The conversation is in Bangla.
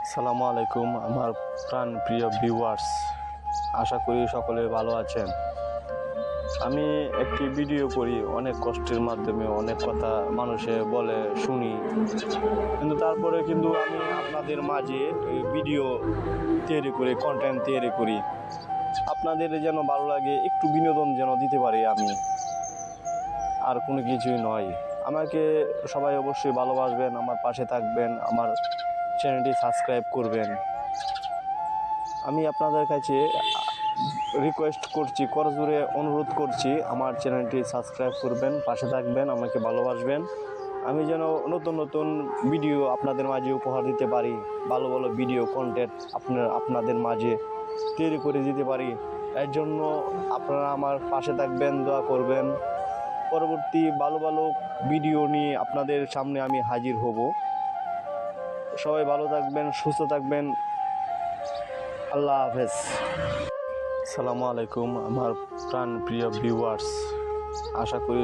সালামু আলাইকুম আমার প্রাণ প্রিয় ভিউয়ার্স, আশা করি সকলে ভালো আছেন। আমি একটি ভিডিও করি, অনেক কষ্টের মাধ্যমে অনেক কথা মানুষে বলে শুনি, কিন্তু তারপরে কিন্তু আমি আপনাদের মাঝে ভিডিও তৈরি করি, কন্টেন্ট তৈরি করি, আপনাদের যেন ভালো লাগে, একটু বিনোদন যেন দিতে পারি আমি, আর কোনো কিছুই নয়। আমাকে সবাই অবশ্যই ভালোবাসবেন, আমার পাশে থাকবেন, আমার চ্যানেলটি সাবস্ক্রাইব করবেন। আমি আপনাদের কাছে রিকোয়েস্ট করছি, করজোরে অনুরোধ করছি, আমার চ্যানেলটি সাবস্ক্রাইব করবেন, পাশে থাকবেন, আমাকে ভালোবাসবেন। আমি যেন নতুন নতুন ভিডিও আপনাদের মাঝে উপহার দিতে পারি, ভালো ভালো ভিডিও কন্টেন্ট আপনাদের মাঝে তৈরি করে দিতে পারি। এর জন্য আপনারা আমার পাশে থাকবেন, দোয়া করবেন। পরবর্তী ভালো ভালো ভিডিও নিয়ে আপনাদের সামনে আমি হাজির হব। সবাই ভালো থাকবেন, সুস্থ থাকবেন। আল্লাহ হাফেজ। আসসালামু আলাইকুম আমার প্রাণ প্রিয় ভিউয়ার্স, আশা করি